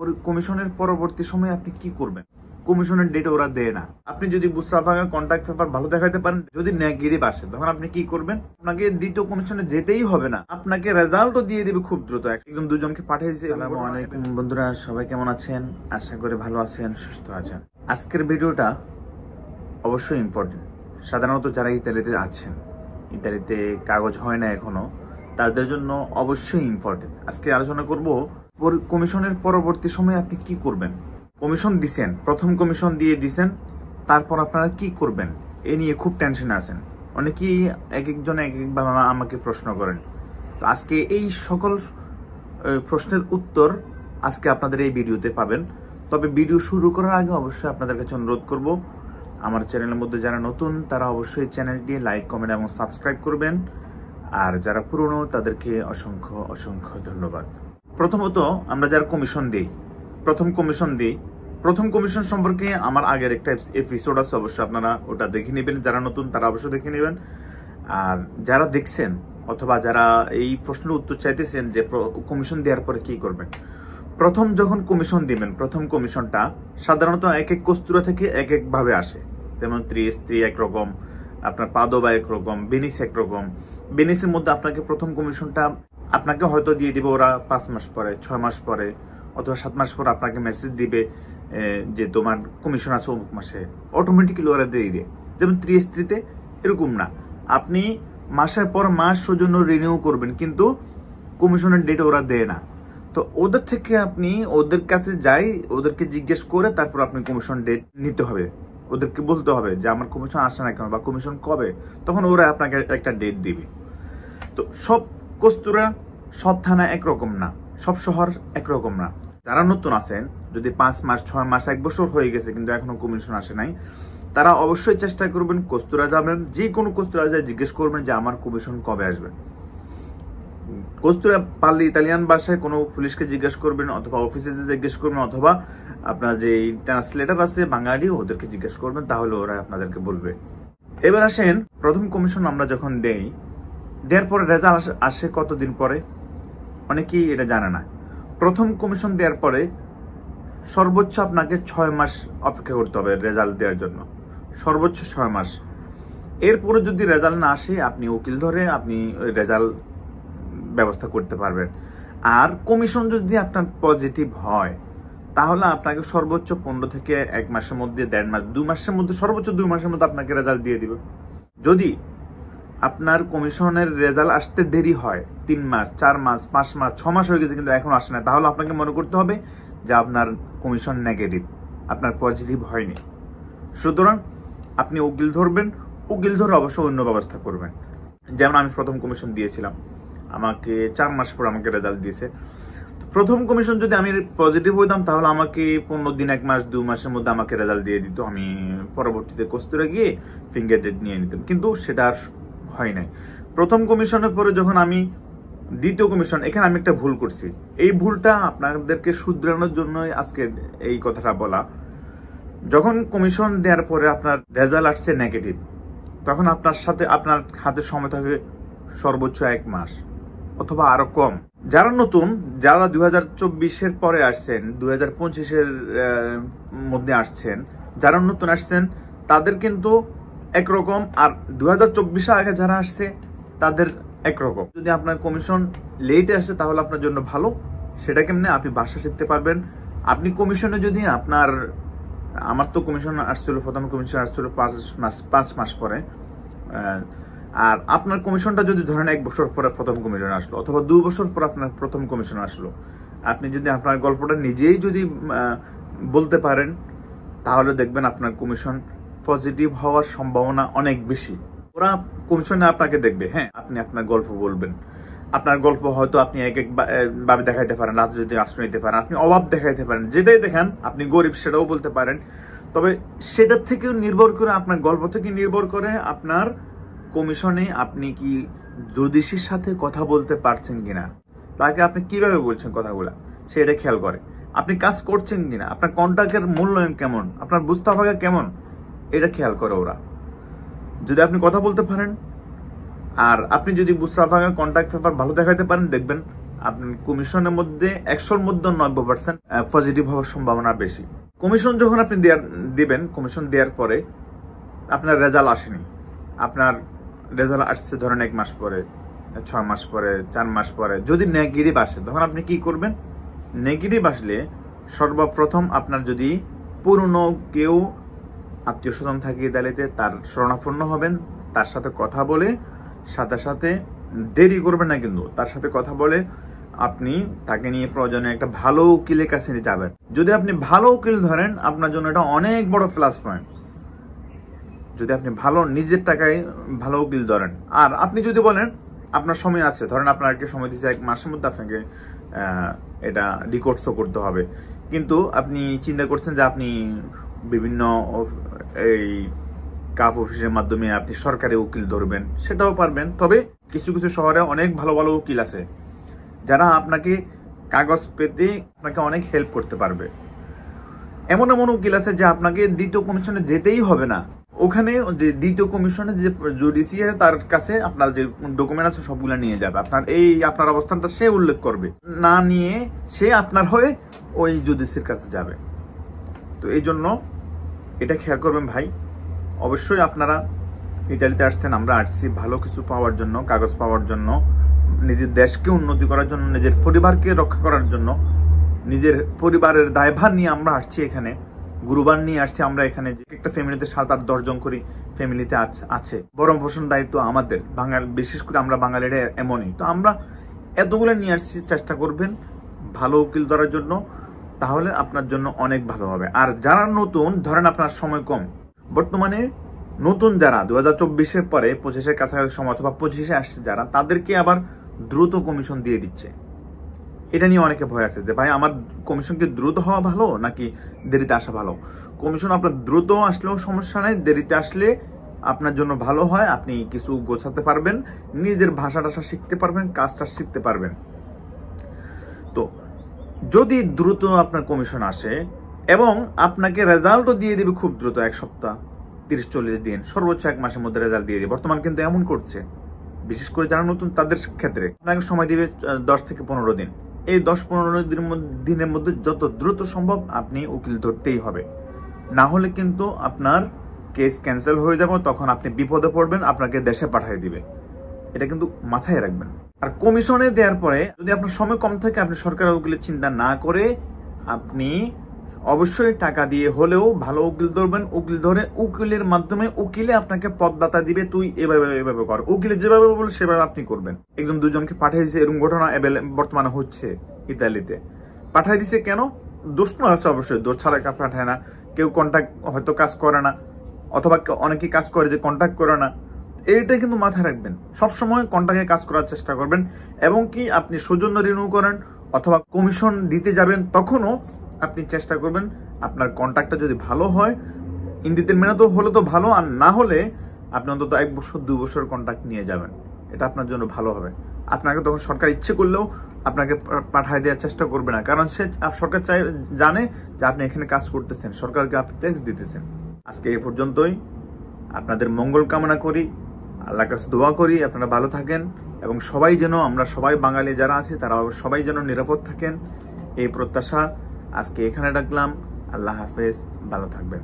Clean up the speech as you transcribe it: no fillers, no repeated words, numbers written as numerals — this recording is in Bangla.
কমিশনের পরবর্তী সময়ে আপনি কি করবেন? কমিশনের ডেট ওরা দেয় না। আপনি যদি মুস্তাফাকে কন্ট্যাক্ট পেপার ভালো দেখাতে পারেন, যদি নেগেটিভ আসে তখন আপনি কি করবেন? আপনাকে দ্বিতীয় কমিশনে যেতেই হবে না, আপনাকে রেজাল্টও দিয়ে দিবে খুব দ্রুত। একদম দুজনকে পাঠিয়ে দিয়েছে। আসসালামু আলাইকুম বন্ধুরা, সবাই কেমন আছেন? আশা করি ভালো আছেন, সুস্থ আছেন। আজকের ভিডিওটা অবশ্যই ইম্পর্টেন্ট। সাধারণত যারা ইতালিতে আছেন, ইতালিতে কাগজ হয় না এখনো, তাদের জন্য অবশ্যই ইম্পর্টেন্ট। আজকে আলোচনা করব কমিশনের পরবর্তী সময়ে আপনি কি করবেন। কমিশন দিছেন, প্রথম কমিশন দিয়ে দিছেন, তারপর আপনারা কি করবেন এ নিয়ে খুব টেনশনে আছেন। অনেকেই এক একজন এক একভাবে আমাকে প্রশ্ন করেন। তো আজকে এই সকল প্রশ্নের উত্তর আজকে আপনাদের এই ভিডিওতে পাবেন। তবে ভিডিও শুরু করার আগে অবশ্যই আপনাদের কাছে অনুরোধ করব, আমার চ্যানেলের মধ্যে যারা নতুন তারা অবশ্যই চ্যানেলটি লাইক, কমেন্ট এবং সাবস্ক্রাইব করবেন। আর যারা পুরনো তাদেরকে অসংখ্য অসংখ্য ধন্যবাদ। প্রথমত, আমরা যারা কমিশন দিই, প্রথম কমিশন সম্পর্কে আমার আগের একটা এপিসোড আছে, অবশ্যই আপনারা ওটা দেখে নেবেন। যারা নতুন তারা অবশ্যই দেখে নেবেন। আর যারা দেখছেন অথবা যারা এই প্রশ্নের উত্তর চাইতেছেন যে কমিশন দেওয়ার পরে কি করবেন, প্রথম যখন কমিশন দিবেন, প্রথম কমিশনটা সাধারণত এক এক কস্তুরা থেকে এক এক ভাবে আসে। যেমন ত্রি একরকম, আপনার পাদোবা একরকম, বেনিস একরকম। বেনিসের মধ্যে আপনাকে প্রথম কমিশনটা আপনাকে হয়তো দিয়ে দিবে ওরা 5 মাস পরে, 6 মাস পরে অথবা 7 মাস পরে আপনাকে মেসেজ দিবে যে তোমার কমিশন আছে অমুক মাসে, অটোমেটিক্যালি ওরা দিয়ে দিয়ে। যেমন ত্রিতে এরকম না, আপনি মাসের পর মাস জন্য রিনিউ করবেন, কিন্তু কমিশনের ডেট ওরা দেয় না। তো ওদের থেকে আপনি ওদের কাছে যাই, ওদেরকে জিজ্ঞেস করে তারপর আপনি কমিশন ডেট নিতে হবে। ওদেরকে বলতে হবে যে আমার কমিশন আসে না কেন বা কমিশন কবে, তখন ওরা আপনাকে একটা ডেট দিবে। তো সব কস্তুরা, সব থানা একরকম না, সব শহর একরকম না। যারা নতুন আছেন, যদি 5 মাস, 6 মাস, 1 বছর হয়ে গেছে কিন্তু এখনো কমিশন আসে নাই, তারা অবশ্যই চেষ্টা করবেন, কস্তুরা যাবেন, যে কোনো কস্তুরা যায় জিজ্ঞেস করবেন যে আমার কমিশন কবে আসবে। কস্তুরা পারলে ইতালিয়ান ভাষায় কোনো পুলিশকে জিজ্ঞেস করবেন, অথবা অফিসে জিজ্ঞেস করবেন, অথবা আপনার যে ট্রান্সলেটার আছে বাঙালি, ওদেরকে জিজ্ঞেস করবেন, তাহলে ওরা আপনাদেরকে বলবে। এবার আসেন, প্রথম কমিশন আমরা যখন দেওয়ার পরে রেজাল্ট আসে কতদিন পরে, অনেকেই এটা জানে না। প্রথম কমিশন দেওয়ার পরে সর্বোচ্চ আপনাকে 6 মাস অপেক্ষা করতে হবে রেজাল্ট দেওয়ার জন্য, সর্বোচ্চ 6 মাস। এরপরে যদি রেজাল্ট না আসে, আপনি উকিল ধরে আপনি রেজাল্ট ব্যবস্থা করতে পারবেন। আর কমিশন যদি আপনার পজিটিভ হয়, তাহলে আপনাকে সর্বোচ্চ 15 থেকে 1 মাসের মধ্যে, 1.5 মাস, 2 মাসের মধ্যে, সর্বোচ্চ 2 মাসের মধ্যে আপনাকে রেজাল্ট দিয়ে দিবে। যদি আপনার কমিশনের রেজাল্ট আসতে দেরি হয়, 3 মাস, 4 মাস, 5 মাস, 6 মাস হয়ে গেছে কিন্তু এখন আসে না, তাহলে আপনাকে মনে করতে হবে যে আপনার কমিশন নেগেটিভ, আপনার পজিটিভ হয়নি। সুতরাং আপনি উকিল ধরবেন, উকিল ধরে অবশ্যই অন্য ব্যবস্থা করবেন। যেমন আমি প্রথম কমিশন দিয়েছিলাম, আমাকে 4 মাস পর আমাকে রেজাল্ট দিয়েছে। প্রথম কমিশন যদি আমি পজিটিভ হইতাম, তাহলে আমাকে 15 দিন, 1 মাস, 2 মাসের মধ্যে আমাকে রেজাল্ট দিয়ে দিত। আমি পরবর্তীতে কস্তুরে গিয়ে ফিঙ্গার ডেট নিয়ে নিতাম, কিন্তু সেটা আর হয় নাই। প্রথম কমিশনের পরে যখন আমি দ্বিতীয় কমিশন, এখানে আমি একটা ভুল করছি। এই ভুলটা আপনাদেরকে শুধরানোর জন্যই আজকে এই কথাটা বলা। যখন কমিশন দেওয়ার পরে আপনার রেজাল্ট আসছে নেগেটিভ, তখন আপনার হাতে সময় থাকে সর্বোচ্চ 1 মাস অথবা আরো কম। যারা নতুন, যারা 2024-এর পরে আসছেন, 2025-এর মধ্যে আসছেন, যারা নতুন আসছেন তাদের কিন্তু একরকম, আর 2024 আগে যারা আসছে তাদের একরকম। যদি আপনার কমিশন লেটে আসে তাহলে আপনার জন্য ভালো। সেটা কেমনে? আপনি ভাষা শিখতে পারবেন। আপনি কমিশনে যদি আমার তো কমিশন আসছিল, প্রথম কমিশন আসছিল 5 মাস পরে। আর আপনার কমিশনটা যদি ধরেন 1 বছর পরে প্রথম কমিশন আসলো, অথবা 2 বছর পর আপনার প্রথম কমিশন আসলো, আপনি যদি আপনার গল্পটা নিজেই যদি বলতে পারেন, তাহলে দেখবেন আপনার কমিশন পজিটিভ হওয়ার সম্ভাবনা অনেক বেশি। ওরা কমিশনে আপনাকে দেখবে, হ্যাঁ, আপনি আপনার গল্প বলবেন। আপনার গল্প হয়তো আপনি এক ভাবে দেখাইতে পারেন, রাজনৈতিক আশ্রয় নিতে পারেন, আপনি অভাব দেখাইতে পারেন, যেটাই দেখান, আপনি গরিব সেটাও বলতে পারেন। তবে সেটার থেকেও নির্ভর করে, আপনার গল্প থেকে নির্ভর করে আপনার কমিশনে আপনি কি জ্যোতিষীর সাথে কথা বলতে পারছেন কিনা, তাকে আপনি কিভাবে বলছেন কথাগুলা, সেটা খেয়াল করে। আপনি কাজ করছেন কিনা, আপনার কন্ট্রাক্টের মূল্যায়ন কেমন, আপনার বুঝতে কেমন, এটা খেয়াল করে ওরা। যদি আপনি কথা বলতে পারেন আর আপনি যদি মুস্তাফাকে কন্ট্যাক্ট পেপার ভালো দেখাতে পারেন, দেখবেন আপনার কমিশনের মধ্যে 100-র মধ্যে 90% পজিটিভ হওয়ার সম্ভাবনা বেশি। কমিশন যখন আপনি দিবেন, কমিশন দেওয়ার পরে আপনার রেজাল্ট আসেনি, আপনার রেজাল্ট আসছে ধরেন 1 মাস পরে, 6 মাস পরে, 4 মাস পরে, যদি নেগেটিভ আসে তখন আপনি কি করবেন? নেগেটিভ আসলে সর্বপ্রথম আপনার যদি পুরনো কেউ আত্মীয় স্বজন থাকে ইতালিতে, তার শরণাপন্ন হবেন, তার সাথে কথা বলে, সাথে সাথে দেরি করবেন না কিন্তু, তার সাথে কথা বলে আপনি তাকে নিয়ে প্রয়োজনে একটা ভালো উকিলের কাছে নিয়ে যাবেন। যদি আপনি ভালো উকিল ধরেন আপনার জন্য এটা অনেক বড় প্লাস পয়েন্ট। যদি আপনি ভালো নিজের টাকায় ভালো উকিল ধরেন, আর আপনি যদি বলেন আপনার সময় আছে, ধরেন আপনাকে সময় দিচ্ছে 1 মাসের মধ্যে আপনাকে এটা রিকোর্সও করতে হবে, কিন্তু আপনি চিন্তা করছেন যে আপনি বিভিন্ন এই কাপ অফিসের মাধ্যমে আপনি সরকারি উকিল ধরবেন, সেটাও পারবেন। তবে কিছু কিছু শহরে অনেক ভালো ভালো উকিল আছে যারা আপনাকে কাগজ পেতে আপনাকে অনেক হেল্প করতে পারবে। এমন এমন উকিল আছে যে আপনাকে দ্বিতীয় কমিশনে যেতেই হবে না, ওখানে যে দ্বিতীয় কমিশনে যে জুডিশিয়ারি তার কাছে আপনার যে ডকুমেন্ট আছে সবগুলো নিয়ে যাবে, আপনার অবস্থানটা সে উল্লেখ করবে, না নিয়ে সে আপনার হয়ে ওই জুডিশিয়ারির কাছে যাবে। তো এই জন্য এটা খেয়াল করবেন ভাই। অবশ্যই আপনারা ইতালিতে আসছেন, আমরা আসছি ভালো কিছু পাওয়ার জন্য, কাগজ পাওয়ার জন্য, নিজের দেশকে উন্নতি করার জন্য, নিজের পরিবারকে রক্ষা করার জন্য, নিজের পরিবারের দায়ভার নিয়ে আমরা আসছি এখানে, গুরুবার নিয়ে আসছি আমরা এখানে। যে একটা ফ্যামিলিতে 7-8-10 জন করে ফ্যামিলিতে আছে, বরং পোষণ দায়িত্ব আমাদের বিশেষ করে আমরা বাঙালিরা এমনই। তো আমরা এতগুলো নিয়ে আসছি, চেষ্টা করবেন ভালো উকিল ধরার জন্য, তাহলে আপনার জন্য অনেক ভালো হবে। আর যারা নতুন, ধরেন আপনার সময় কম, বর্তমানে নতুন যারা 2024-এর পরে 25-এর কাছাকাছি সময় অথবা 25-এ আসছে যারা, তাদেরকে আবার দ্রুত কমিশন দিয়ে দিচ্ছে। এটা নিয়ে অনেকে ভয় আছে যে ভাই আমার কমিশন কি দ্রুত হওয়া ভালো নাকি দেরিতে আসা ভালো? কমিশন আপনার দ্রুত আসলেও সমস্যা নাই, দেরিতে আসলে আপনার জন্য ভালো হয়। আপনি কিছু গোছাতে পারবেন, নিজের ভাষাটা শিখতে পারবেন, কাজটা শিখতে পারবেন। তো যদি দ্রুত আপনার কমিশন আসে এবং আপনাকে রেজাল্টও দিয়ে দিবে খুব দ্রুত, 1 সপ্তাহ, 30-40 দিন, সর্বোচ্চ 1 মাসের মধ্যে রেজাল্ট দিয়ে দিবে। বর্তমান কিন্তু এমন করছে, বিশেষ করে যারা নতুন তাদের ক্ষেত্রে আপনাকে সময় দিবে 10 থেকে 15 দিন। এই 10-15 দিনের মধ্যে যত দ্রুত সম্ভব আপনি উকিল ধরতেই হবে, না হলে কিন্তু আপনার কেস ক্যান্সেল হয়ে যাবে, তখন আপনি বিপদে পড়বেন, আপনাকে দেশে পাঠিয়ে দিবে। এটা কিন্তু মাথায় রাখবেন। আর কমিশনে দেওয়ার পরে যদি আপনার সময় কম থাকে, আপনি সরকারি উকিলের চিন্তা না করে আপনি অবশ্যই টাকা দিয়ে হলেও ভালো উকিল ধরবেন। উকিল ধরে উকিলের মাধ্যমে উকিলে আপনাকে পদদাতা দিবে, তুই এভাবে কর, উকিলে যেভাবে বলে সেভাবে আপনি করবেন। 1-2জনকে পাঠিয়ে দিচ্ছে, এরকম ঘটনা বর্তমানে হচ্ছে ইতালিতে। পাঠিয়ে দিচ্ছে কেন? দোষ তো আছে অবশ্যই, দোষ ছাড়া পাঠায় না। কেউ কন্ট্যাক্ট হয়তো কাজ করে না, অথবা অনেকে কাজ করে যে কন্ট্যাক্ট করে না। এইটাই কিন্তু মাথায় রাখবেন, সবসময় কন্ট্যাক্টে কাজ করার চেষ্টা করবেন। এবং কি আপনি সৌজন্য রিনিউ করেন অথবা কমিশন দিতে যাবেন, তখনও আপনি চেষ্টা করবেন আপনার কন্ট্যাক্টটা যদি ভালো হয়, ইন্দিতের মেনে তো হলে তো ভালো, আর না হলে আপনি অন্তত 1 বছর 2 বছর কন্ট্যাক্ট নিয়ে যাবেন, এটা আপনার জন্য ভালো হবে। আপনাকে তখন সরকার ইচ্ছে করলেও আপনাকে পাঠায় দেওয়ার চেষ্টা করবে না, কারণ সরকার জানে যে আপনি এখানে কাজ করতেছেন, সরকারকে আপনি ট্যাক্স দিতেছেন। আজকে এই পর্যন্তই, আপনাদের মঙ্গল কামনা করি, আল্লাহর কাছে দোয়া করি আপনারা ভালো থাকেন, এবং সবাই যেন, আমরা সবাই বাঙালি যারা আছি তারা সবাই যেন নিরাপদ থাকেন, এই প্রত্যাশা আজকে এখানে রাখলাম। আল্লাহ হাফেজ, ভালো থাকবেন।